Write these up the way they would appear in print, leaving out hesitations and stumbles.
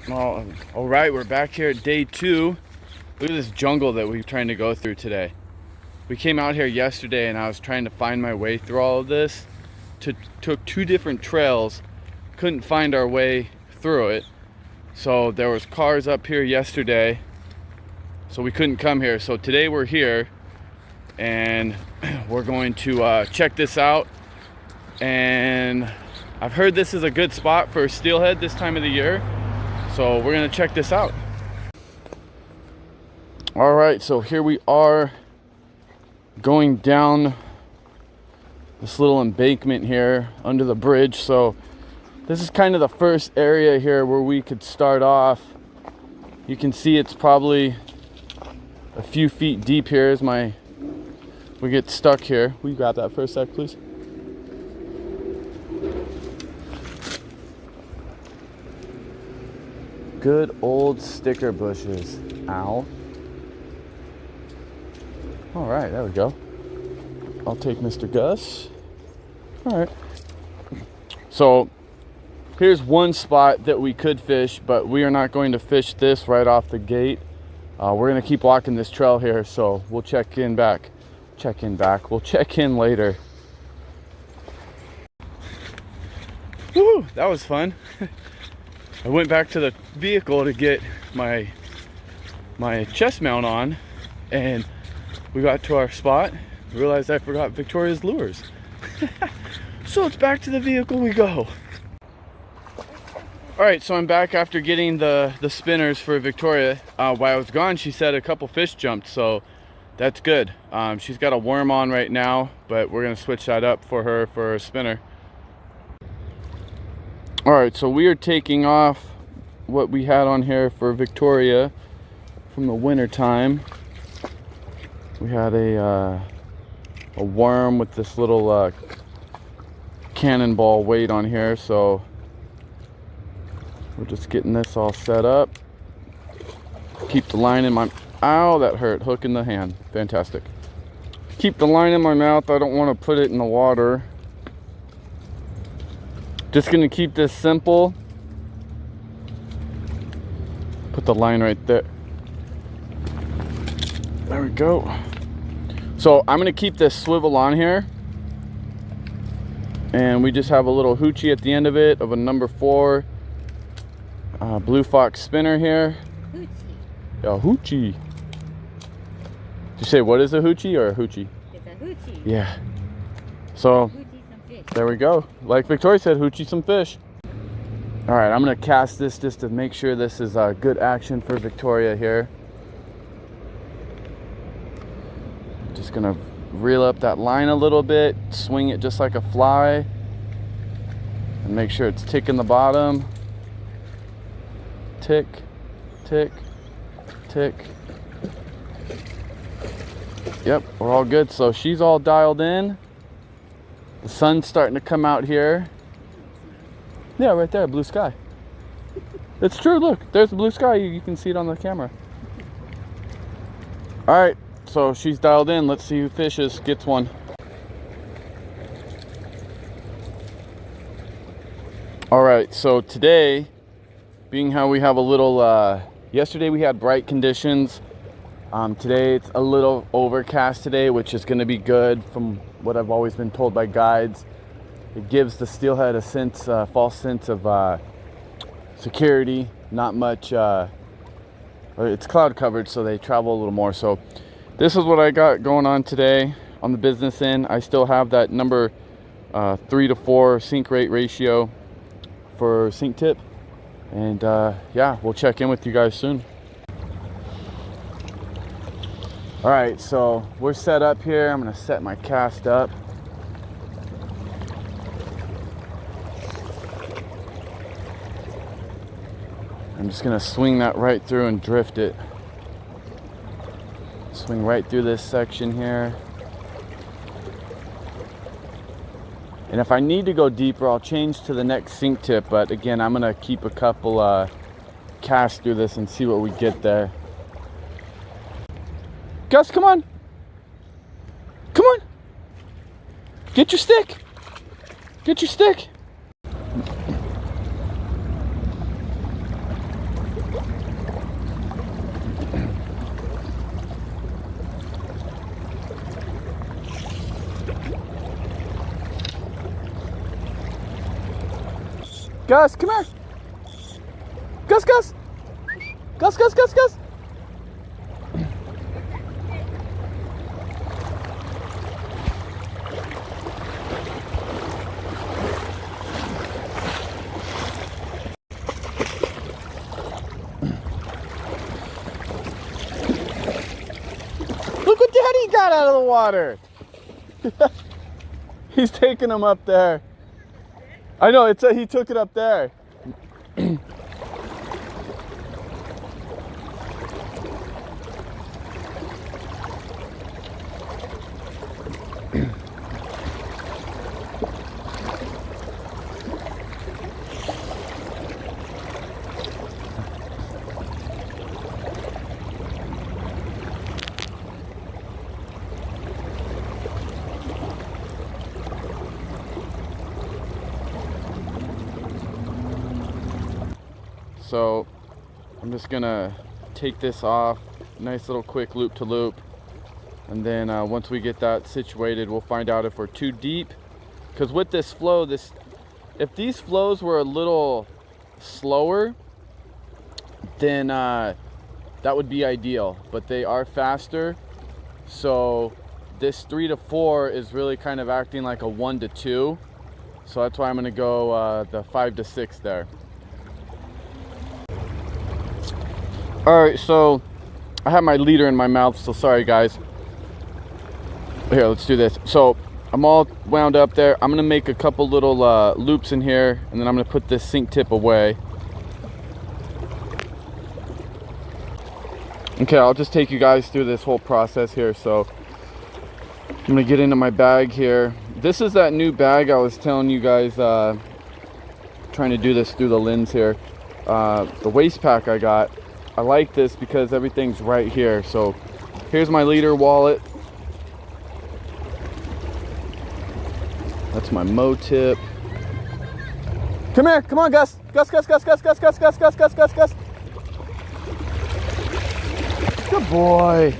All right, we're back here at day 2. Look at this jungle that we're trying to go through today. We came out here yesterday and I was trying to find my way through all of this. Took 2 different trails, couldn't find our way through it. So there was cars up here yesterday, so we couldn't come here. So today we're here and we're going to check this out. And I've heard this is a good spot for steelhead this time of the year. So we're gonna check this out. All right, so here we are going down this little embankment here under the bridge. So this is kind of the first area here where we could start off. You can see it's probably a few feet deep here as we get stuck here. Will you grab that for a sec, please? Good old sticker bushes. Ow. All right, there we go. I'll take Mr. Gus. All right. So here's one spot that we could fish, but we are not going to fish this right off the gate. We're going to keep walking this trail here, so we'll check in back. We'll check in later. Woo, that was fun. I went back to the vehicle to get my chest mount on, and we got to our spot, realized I forgot Victoria's lures. So it's back to the vehicle we go. All right, so I'm back after getting the spinners for Victoria. While I was gone, she said a couple fish jumped, so that's good. She's got a worm on right now, but we're gonna switch that up for her for a spinner. All right, so we are taking off what we had on here for Victoria from the winter time. We had a worm with this little cannonball weight on here, so we're just getting this all set up. Keep the line in my, ow, that hurt, hook in the hand, fantastic. Keep the line in my mouth, I don't want to put it in the water. Just gonna keep this simple. Put the line right there. There we go. So I'm gonna keep this swivel on here, and we just have a little hoochie at the end of it of a number 4 Blue Fox spinner here. Hoochie. A hoochie. Did you say what is a hoochie or a hoochie? It's a hoochie. Yeah. So there we go. Like Victoria said, hoochie some fish. All right, I'm gonna cast this just to make sure this is good action for Victoria here. Just gonna reel up that line a little bit, swing it just like a fly, and make sure it's ticking the bottom. Tick, tick, tick. Yep, we're all good. So she's all dialed in. The sun's starting to come out here. Yeah, right there, blue sky. It's true, look, there's the blue sky. You can see it on the camera. All right, so she's dialed in. Let's see who fishes, gets one. All right, so today, being how we have a little, yesterday we had bright conditions. Today it's a little overcast today, which is gonna be good from what I've always been told by guides. It gives the steelhead a sense, false sense of security. Not much, it's cloud covered, so they travel a little more. So this is what I got going on today on the business end. I still have that number 3 to 4 sink rate ratio for sink tip. And yeah, we'll check in with you guys soon. All right, so we're set up here. I'm gonna set my cast up. I'm just gonna swing that right through and drift it. Swing right through this section here. And if I need to go deeper, I'll change to the next sink tip. But again, I'm gonna keep a couple casts through this and see what we get there. Gus, come on. Come on. Get your stick. Get your stick. Gus, come here. Gus, Gus. Gus, Gus, Gus, Gus. Look what Daddy got out of the water. He's taking him up there. I know, he took it up there. So I'm just gonna take this off, nice little quick loop to loop, and then once we get that situated, we'll find out if we're too deep. Because with this flow, if these flows were a little slower, then that would be ideal, but they are faster. So this 3 to 4 is really kind of acting like a 1 to 2. So that's why I'm gonna go the 5 to 6 there. All right, so I have my leader in my mouth, so sorry guys. Here, let's do this. So I'm all wound up there. I'm gonna make a couple little loops in here, and then I'm gonna put this sink tip away. Okay, I'll just take you guys through this whole process here. So I'm gonna get into my bag here. This is that new bag I was telling you guys, trying to do this through the lens here. The waist pack I got. I like this because everything's right here. So here's my leader wallet. That's my Mo tip. Come here, come on, Gus. Gus, Gus, Gus, Gus, Gus, Gus, Gus, Gus, Gus, Gus, Gus. Good boy.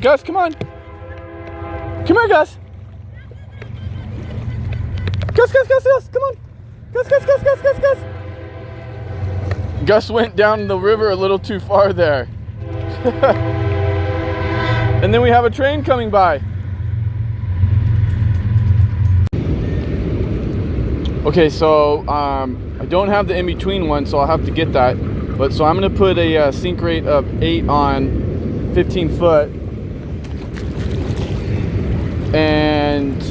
Gus, come on. Come here, Gus. Gus, Gus, Gus, Gus, come on. Gus, Gus, Gus, Gus, Gus, Gus. Gus went down the river a little too far there. And then we have a train coming by. Okay, so I don't have the in-between one, so I'll have to get that. But so I'm gonna put a sink rate of 8 on 15 foot and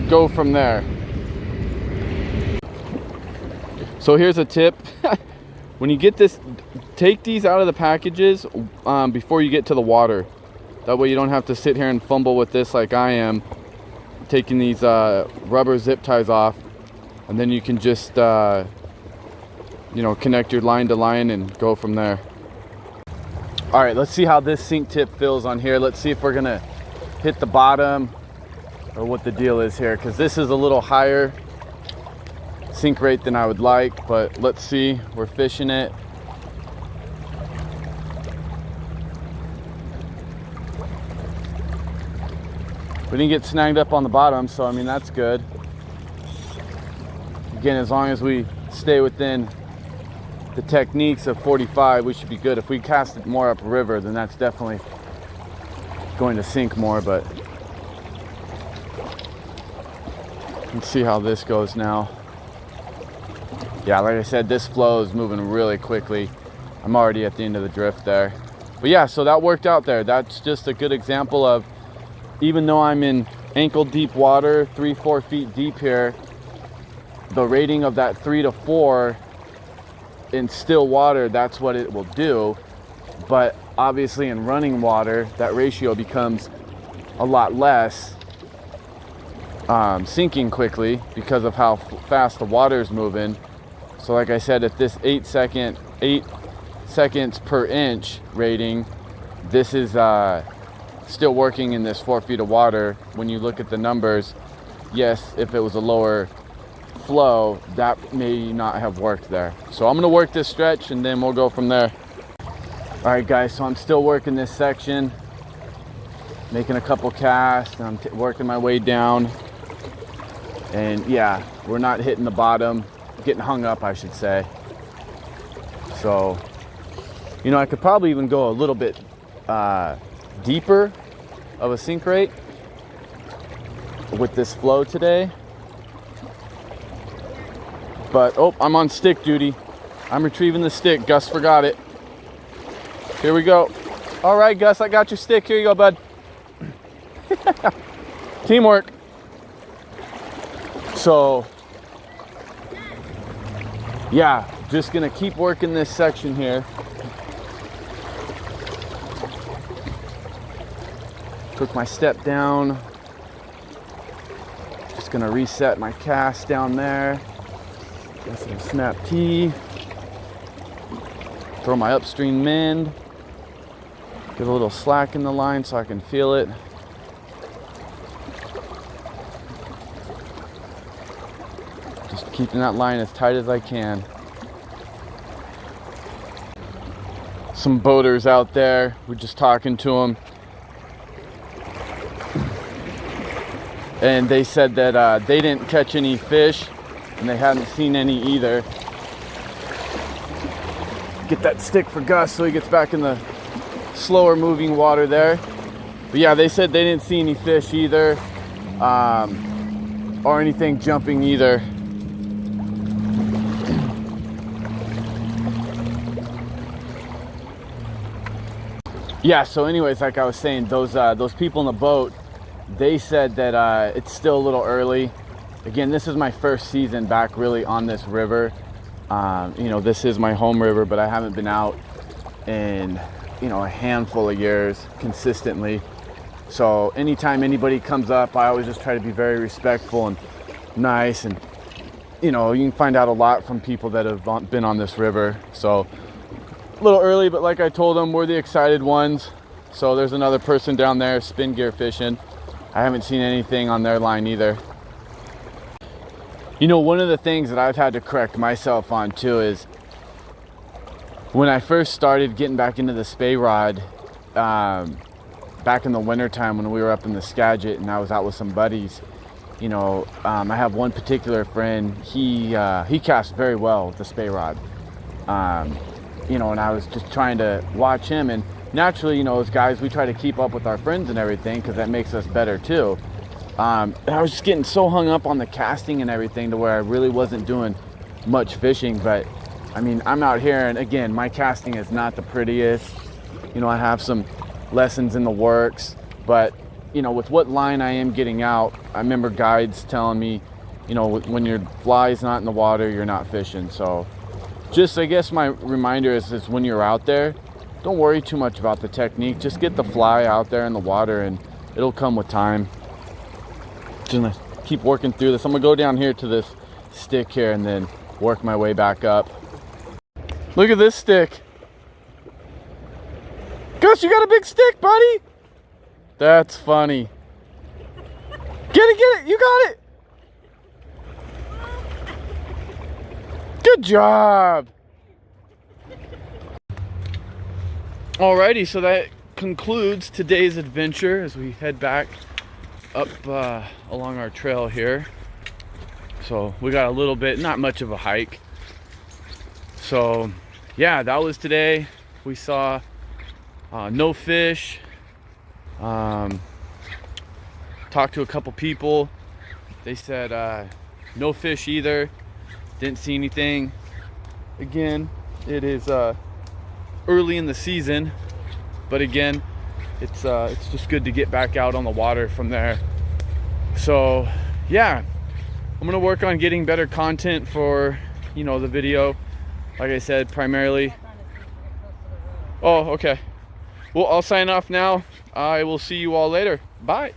go from there. So here's a tip. When you get this, take these out of the packages before you get to the water. That way you don't have to sit here and fumble with this like I am, taking these rubber zip ties off, and then you can just you know, connect your line to line and go from there. All right, let's see how this sink tip feels on here. Let's see if we're gonna hit the bottom or what the deal is here, because this is a little higher sink rate than I would like, but let's see. We're fishing it. We didn't get snagged up on the bottom, so I mean that's good. Again, as long as we stay within the techniques of 45, we should be good. If we cast it more upriver, then that's definitely going to sink more, but let's see how this goes now. Yeah, like I said, this flow is moving really quickly. I'm already at the end of the drift there. But yeah, so that worked out there. That's just a good example of, even though I'm in ankle deep water, 3-4 feet deep here, the rating of that 3 to 4 in still water, that's what it will do. But obviously in running water, that ratio becomes a lot less, sinking quickly because of how fast the water is moving. So like I said, if this 8 seconds per inch rating, this is still working in this 4 feet of water. When you look at the numbers, yes, if it was a lower flow, that may not have worked there. So I'm gonna work this stretch and then we'll go from there. All right guys, so I'm still working this section, making a couple casts, and I'm working my way down. And yeah, we're not hitting the bottom, getting hung up, I should say. So, you know, I could probably even go a little bit deeper of a sink rate with this flow today. But, oh, I'm on stick duty. I'm retrieving the stick. Gus forgot it. Here we go. All right, Gus, I got your stick. Here you go, bud. Teamwork. So, yeah, just gonna keep working this section here. Took my step down. Just gonna reset my cast down there. Got some snap T. Throw my upstream mend. Get a little slack in the line so I can feel it. Just keeping that line as tight as I can. Some boaters out there. We're just talking to them. And they said that they didn't catch any fish and they hadn't seen any either. Get that stick for Gus so he gets back in the slower moving water there. But yeah, they said they didn't see any fish either, or anything jumping either. Yeah, so anyways, like I was saying, those people in the boat, they said that it's still a little early. Again, this is my first season back really on this river. You know, this is my home river, but I haven't been out in, you know, a handful of years consistently. So anytime anybody comes up, I always just try to be very respectful and nice. And, you know, you can find out a lot from people that have been on this river. So a little early, but like I told them, we're the excited ones. So there's another person down there spin gear fishing. I haven't seen anything on their line either. You know, one of the things that I've had to correct myself on too is when I first started getting back into the Spey rod, back in the wintertime when we were up in the Skagit and I was out with some buddies, you know, I have one particular friend, he casts very well with the Spey rod. You know, and I was just trying to watch him, and naturally, you know, as guys, we try to keep up with our friends and everything because that makes us better too. And I was just getting so hung up on the casting and everything to where I really wasn't doing much fishing. But I mean, I'm out here, and again, my casting is not the prettiest. You know, I have some lessons in the works, but you know, with what line I am getting out, I remember guides telling me, you know, when your fly's not in the water, you're not fishing. So just, I guess my reminder is when you're out there, don't worry too much about the technique. Just get the fly out there in the water and it'll come with time. Just gonna keep working through this. I'm gonna go down here to this stick here and then work my way back up. Look at this stick. Gus, you got a big stick, buddy? That's funny. Get it, you got it. Good job. Alrighty, so that concludes today's adventure as we head back up along our trail here. So we got a little bit, not much of a hike. So yeah, that was today. We saw no fish. Talked to a couple people. They said no fish either. Didn't see anything. Again, it is early in the season, but again, it's just good to get back out on the water from there. So yeah, I'm gonna work on getting better content for, you know, the video. Like I said, primarily. Oh, okay. Well, I'll sign off now. I will see you all later. Bye.